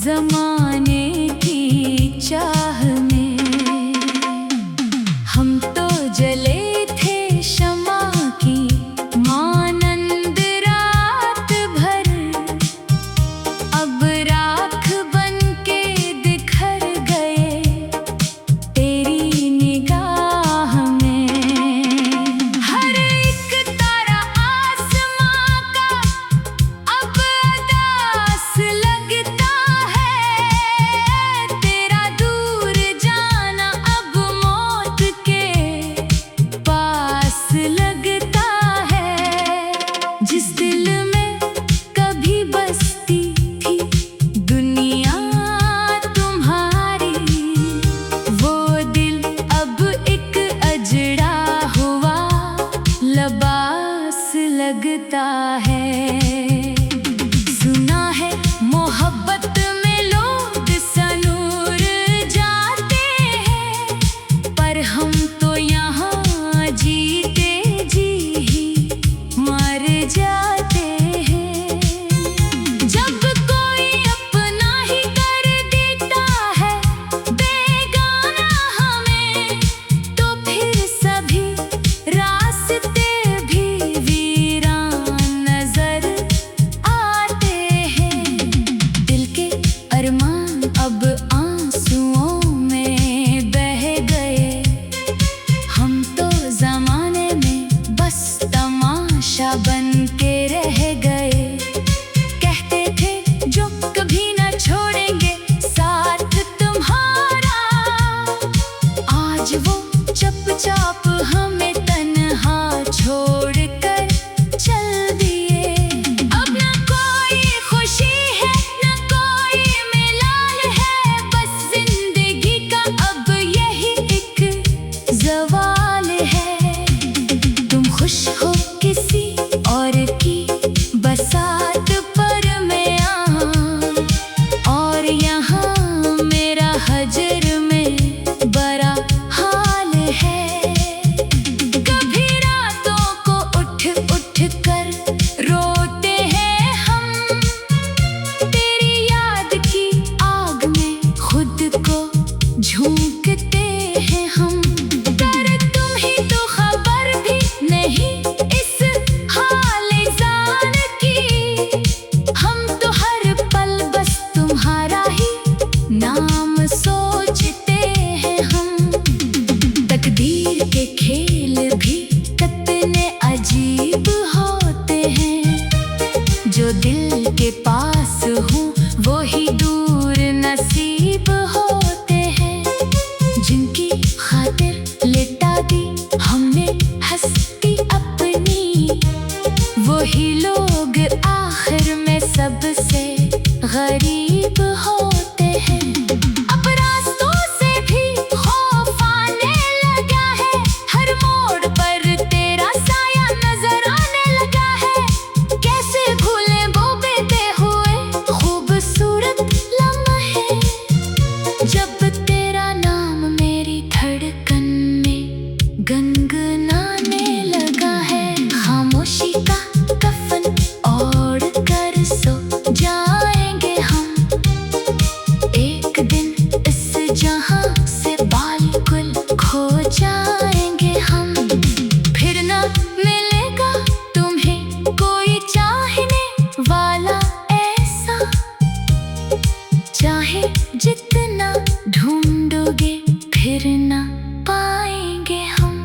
जमाने की चाह में हम तो जले थे शमा की मानंद रात भर। अब राख बन के बिखर गए तेरी निगाह में। हर एक तारा आसमां का अब अदास लगता है। तेरा दूर जाना अब मौत के पास लगता है। जिस दिल में कभी बसती थी दुनिया तुम्हारी, वो दिल अब एक अजड़ा हुआ लबास लगता है। सुना है मोहब्बत में लोग सनूर जाते हैं, पर हम तो यहाँ जीते जी ही मर जाते हैं। जब कोई अपना ही कर देता है बेगाना हमें, तो फिर सभी रास्ते भी वीरान नजर आते हैं। दिल के अरमान अब आंसुओं में बह गए। हम तो जमाने में बस तमाशा बन के रह गए। कहते थे जो कभी न छोड़ेंगे साथ तुम्हारा, आज वो चुपचाप हमें तन्हा छोड़कर चल दिए। अब न कोई खुशी है न कोई मिलाल है, बस जिंदगी का अब यही एक सवाल है। तुम खुश हो किसी और की बसात पर मैं आऊं, और यहाँ मेरा हजर में बड़ा हाल है। कभी रातों को उठ उठ कर रोते हैं हम, तेरी याद की आग में खुद को झोंकते हैं हम। पर तुम ही तो खबर भी नहीं इस हाल-ए-ज़ान की, हम तो हर पल बस तुम्हारा ही नाम सोचते हैं हम। तकदीर के खेल भी कितने अजीब होते हैं, जो दिल के पास हूँ वो ही दूर नसीब होते हैं। जिनकी खातिर लिटा दी हमने हस्ती अपनी, वही लोग आखिर में सबसे गरीब होते हैं। अब रास्तों से भी खौफ आने लगा है, हर मोड़ पर तेरा साया नजर आने लगा है। कैसे भूलें वो बीते हुए खूबसूरत लम्हे, जब तेरा नाम मेरी धड़कन में गनगनाने लगा है। खामोशी का कफन ओढ़ कर सो जाएंगे हम, एक दिन इस जहां से बिल्कुल खो जाएंगे हम। फिर ना मिलेगा तुम्हें कोई चाहने वाला ऐसा, चाहे जितना ढूंढोगे फिर ना पाएंगे हम।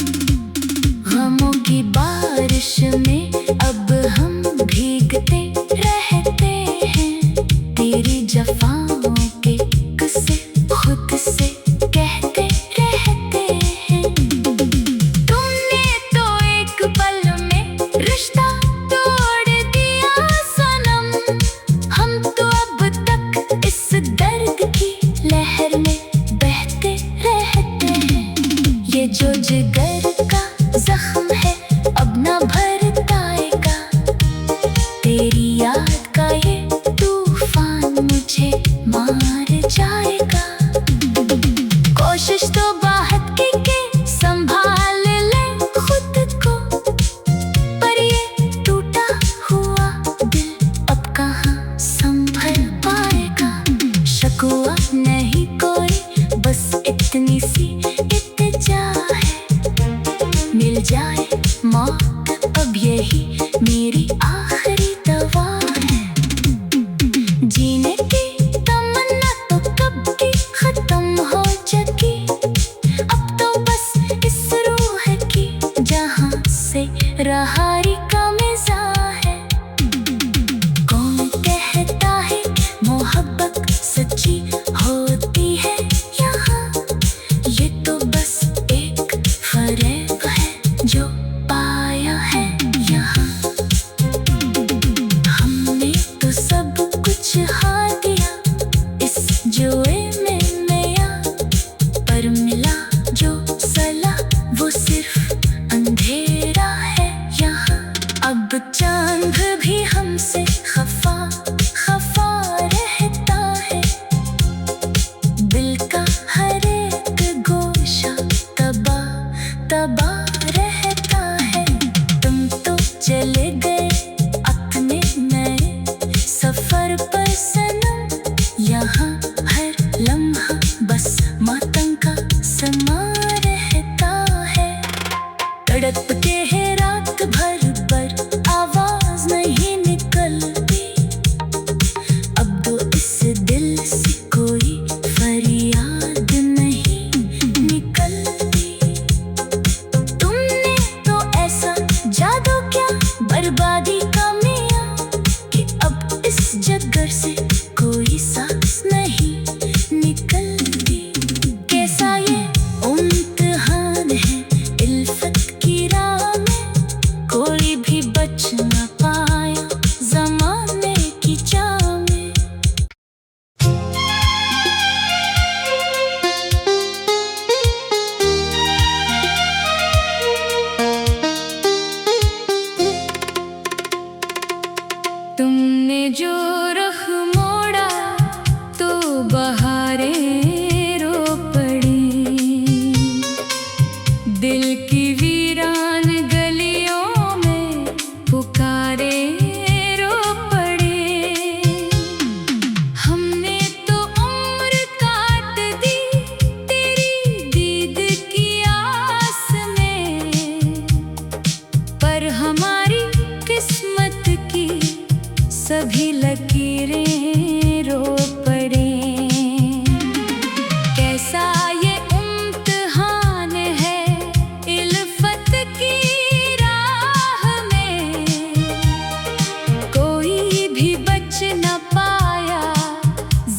गमों की बारिश में अब हम भीगते रहते हैं, तेरी जफाओं के किस्से खुद से कहते रहते हैं। तुमने तो एक पल में रिश्ता तोड़ दिया सनम, हम तो अब तक इस दर्द की लहर में बहते रहते हैं।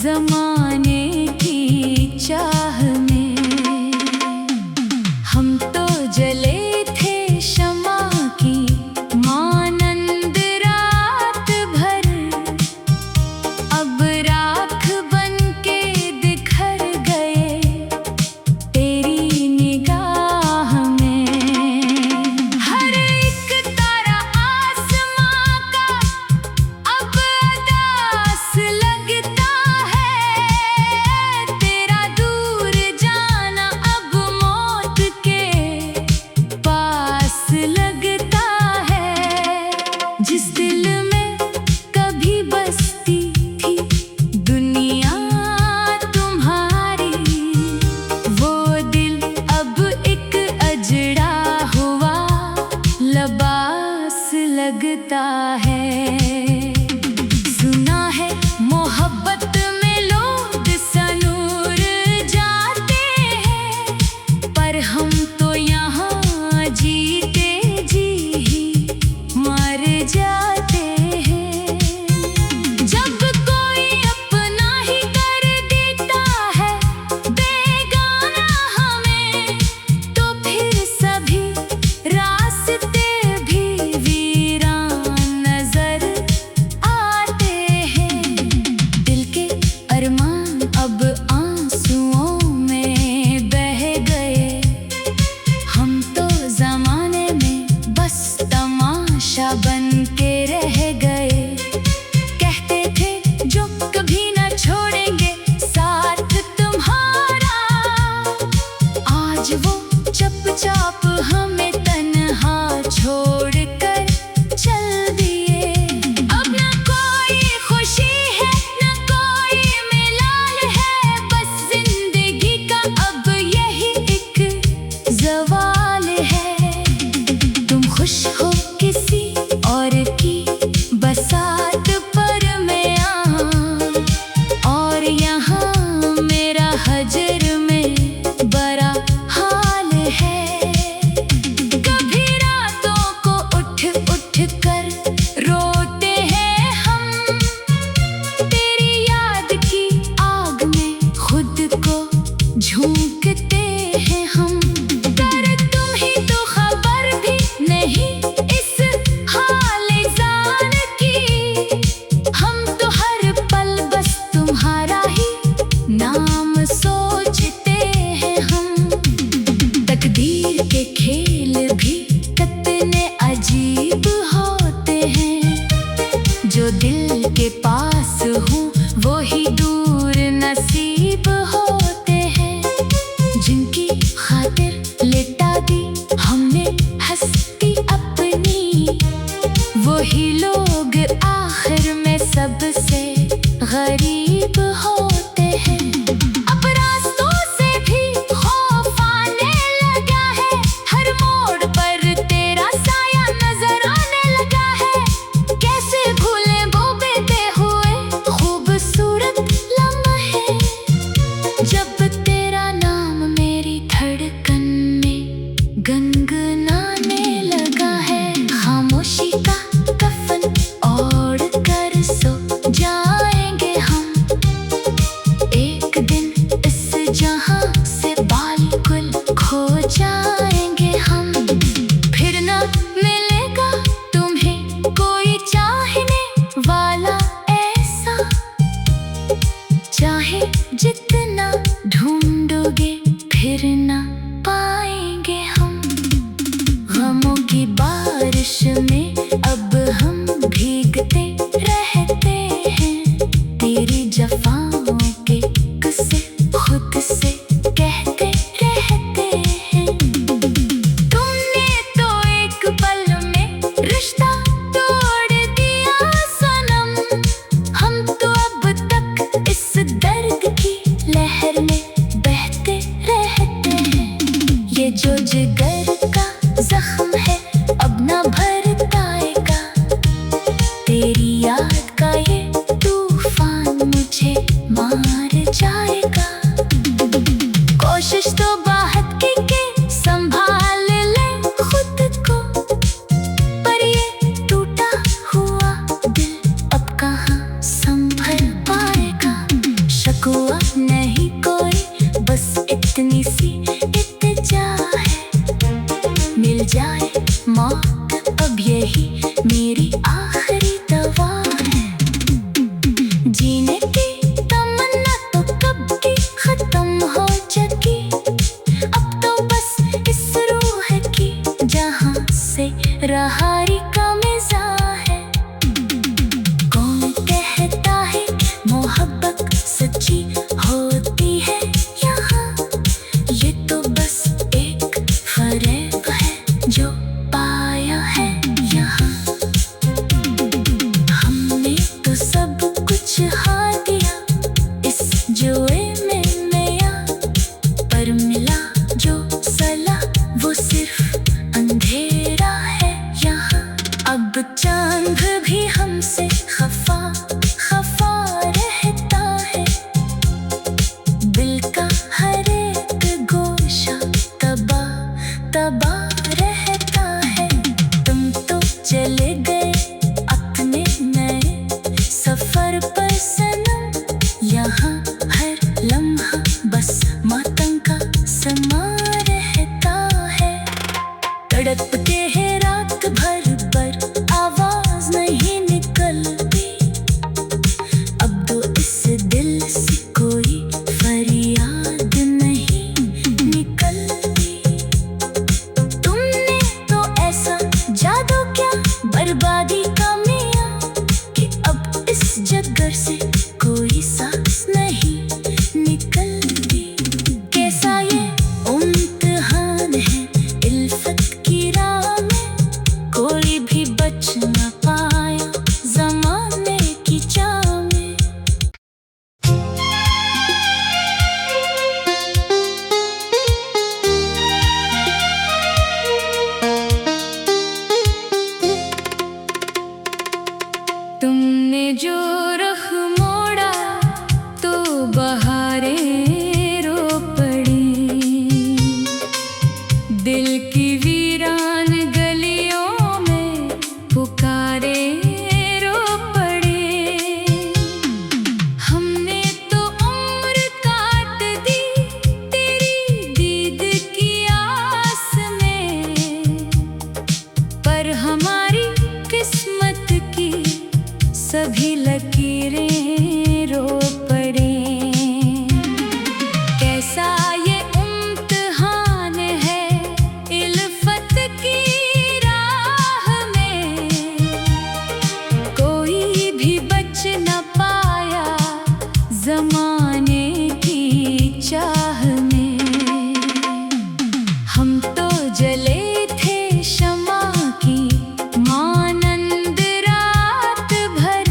जमाने की चाह में हम तो जले थे शमा की मानंद रात भर। अब राख बन के बिखर गए तेरी निगाह में। हर एक तारा आसमां का अब अदास लगता है। तेरा दूर जाना अब मौत के पास लगता है। जिस दिल में कभी बसती थी दुनिया तुम्हारी, वो दिल अब एक अजड़ा हुआ लबास लगता है। सुना है मोहब्बत में लोग सनूर जाते हैं, पर हम तो यहाँ जीते जी ही मर जाते हैं। जब कोई अपना ही कर देता है बेगाना हमें, तो फिर सभी रास्ते भी वीरान नजर आते हैं। दिल के अरमान अब आंसुओं में बह गए। हम तो जमाने में बस तमाशा बन के रह गए। कहते थे जो कभी न छोड़ेंगे साथ तुम्हारा, आज वो चुपचाप हमें तन्हा छोड़कर चल दिए। अब न कोई खुशी है न कोई मिलाल है, बस जिंदगी का अब यही एक सवाल है। तुम खुश हो किसी और की बसात पर मैं आऊं, और यहाँ मेरा हजर में बड़ा हाल है। कभी रातों को उठ उठ कर रोते हैं हम, तेरी याद की आग में खुद को झोंकते हैं हम। पर तुम ही तो खबर भी नहीं इस हाल जान की, हम तो हर पल बस तुम्हारा ही नाम सोचते हैं हम। तकदीर के खेल भी कितने अजीब होते हैं, जो दिल के पास हूँ वो ही दूर नसीब होते हैं। जिनकी खातिर लिटा दी हमने हस्ती अपनी, वही लोग आखिर में सबसे गरीब होते हैं। अब रास्तों से भी खौफ आने लगा है, हर मोड़ पर तेरा साया नजर आने लगा है। कैसे भूले वो बीते हुए खूबसूरत लम्हे, जब तेरा नाम मेरी धड़कन में गनगनाने लगा है। खामोशी का कफन ओढ़ कर सो जाएंगे हम, एक दिन इस जहां से बिल्कुल खो जाएंगे हम। फिर न मिलेगा तुम्हें कोई चाहने वाला ऐसा, चाहे जितना ढूंढोगे फिर न पाएंगे हम। गमों की बारिश में अब हम भीगते रहते हैं, तेरी जफाओं के किस्से खुद से कहते रहते हैं। तुमने तो एक पल में रिश्ता तोड़ दिया सनम, हम तो अब तक इस दर्द की लहर में बहते रहते हैं। ये जो जिगर का जख्म है अब न भर पाएगा, तेरी याद का ये तूफान मुझे मार जाएगा। कोशिश तो बाहत की के संभाल ले खुद को, पर ये टूटा हुआ दिल अब कहाँ संभल पाएगा। चाह में। हम तो जले थे शमा की मानंद रात भर,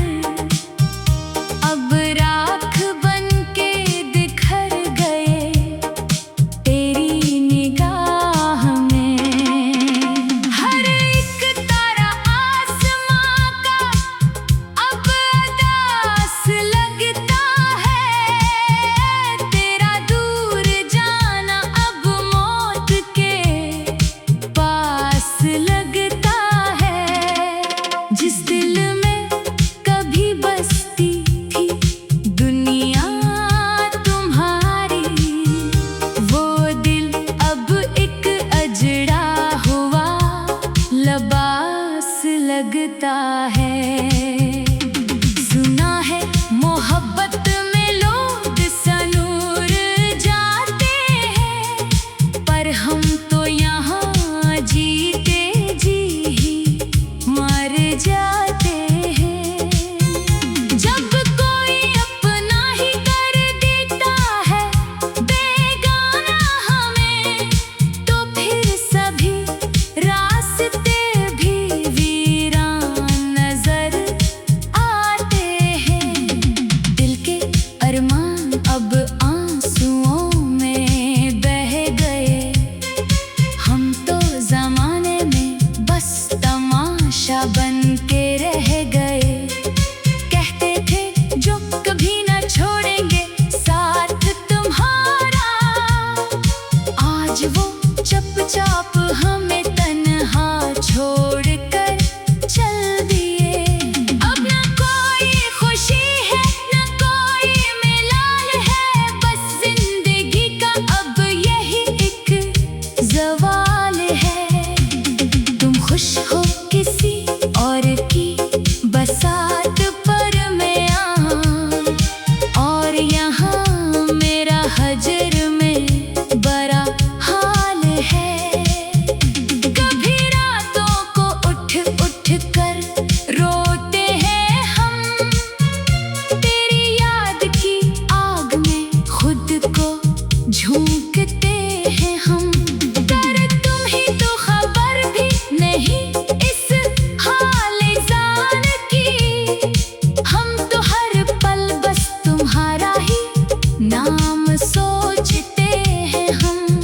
अब राख बन के बिखर गए तेरी निगाह में। हर एक तारा आसमां का अब अदास लगता है, तेरा दूर जाना अब मौत के पास लगता है। जिस दिल में कभी बसती थी दुनिया तुम्हारी, वो दिल अब एक अजड़ा हुआ लबास लगता है। सुना है मोहब्बत में लोग सनूर जाते हैं, पर हम तो यहाँ जीते जी ही मर जाते हैं। जब कोई अपना ही कर देता है बेगाना हमें, तो फिर सभी रास्ते भी वीरान नजर आते हैं। दिल के अरमान अब आंसुओं में बह गए, हम तो जमाने में बस तमाशा बन के रह गए। कहते थे जो कभी न छोड़ेंगे साथ तुम्हारा, आज वो चुपचाप हमें तन्हा छोड़कर चल दिए। अब न कोई खुशी है न कोई मिलाल है, बस जिंदगी का अब यही एक सवाल है। तुम खुश हो किसी और की बसात पर मैं आऊं, और यहाँ मेरा हजर में बड़ा हाल है। कभी रातों को उठ उठ कर रोते हैं हम, तेरी याद की आग में खुद को झोंकते हैं हम। पर तुम ही तो खबर भी नहीं इस हाल जान की, हम तो हर पल बस तुम्हारा ही नाम सोचते हैं हम।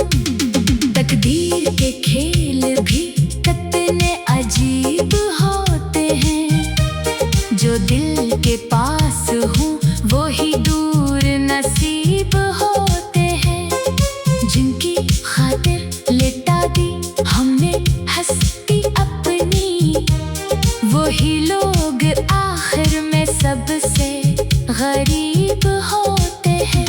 तकदीर के खेल भी कितने अजीब होते हैं, जो दिल के पास हूँ वो ही दूर नसीब होते हैं। जिनकी खातिर लिटा दी हमने हस्ती अपनी, वही लोग आखिर में सबसे गरीब होते हैं।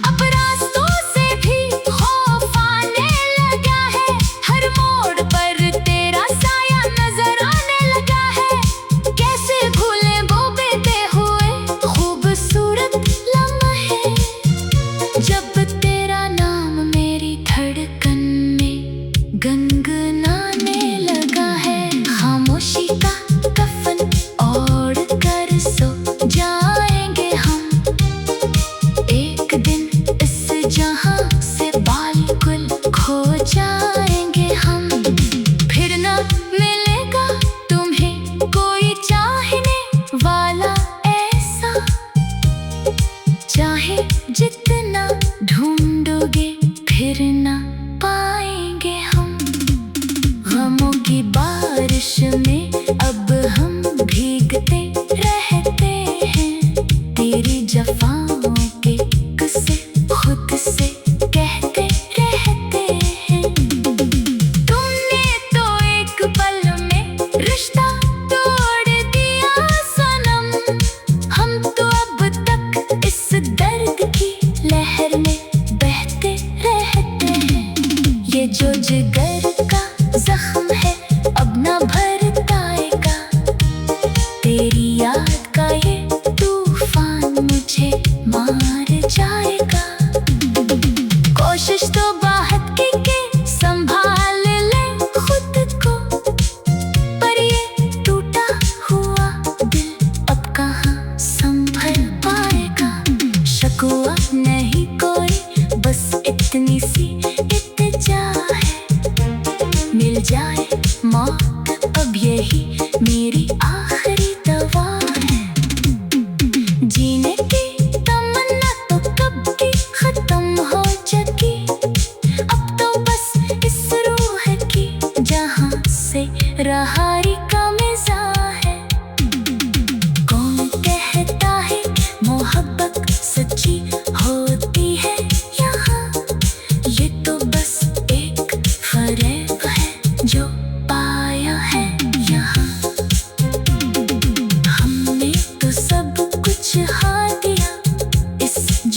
अब रास्तों से भी खौफ आने लगा है, हर मोड़ पर तेरा साया नजर आने लगा है। कैसे भूले वो बीते हुए खूबसूरत लम्हे, जब तेरा नाम मेरी धड़कन में गनगनाने लगा है। खामोशी का कफन ओढ़ कर सो जाएंगे हम, एक दिन इस जहां से बिल्कुल खो जाएंगे हम। फिर ना मिलेगा तुम्हें कोई चाहने वाला ऐसा, चाहे जितना ढूंढोगे फिर ना पाएंगे हम। गमों की बारिश में अब हम भीगते रहते हैं, तेरी जफाओं के किस्से खुद से कहते रहते हैं। तुमने तो एक पल में रिश्ता तोड़ दिया सनम, हम तो अब तक इस दर्द की लहर में बहते रहते हैं। ये जो जिगर का जख्म है अब न भरताएगा, तेरी याद का ये तूफान मुझे मार जाएगा। कोशिश तो बाहत की के संभाल ले खुद को, पर ये टूटा हुआ दिल अब कहाँ संभल पाएगा। शक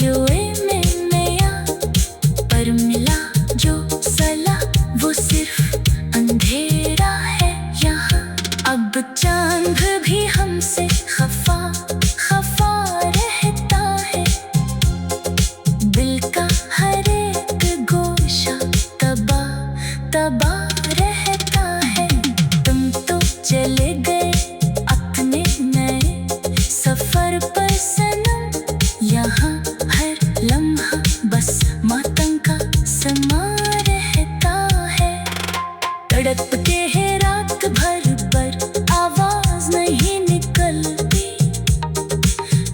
जुए में नया पर मिला जो सला वो सिर्फ अंधेरा है यहाँ। अब चांद भी हमसे खफा खफा रहता है, दिल का हर एक गोशा तबा तबा रहता है। तुम तो चले गए अपने नए सफर पर सनम, यहाँ हर लम्हा बस मातम का समा रहता है। तड़पते हैं रात भर पर आवाज नहीं निकलती,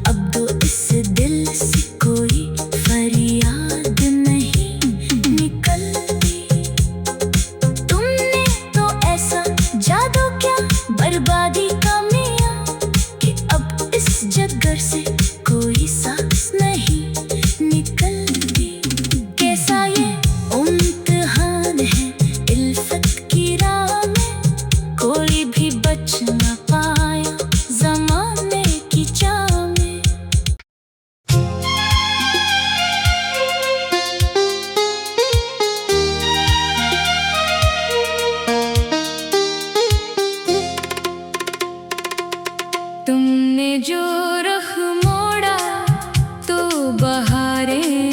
अब तो इस दिल से कोई फरियाद नहीं निकलती। तुमने तो ऐसा जादू क्या बर्बादी का मिया कि अब इस जगर से कोई सांस नहीं निकलती। कैसा ये इम्तिहान है इल्फत की राह में, कोई भी बच न पाया ज़माने की चाह में। तुमने जो रुख मोड़ा तो बहारें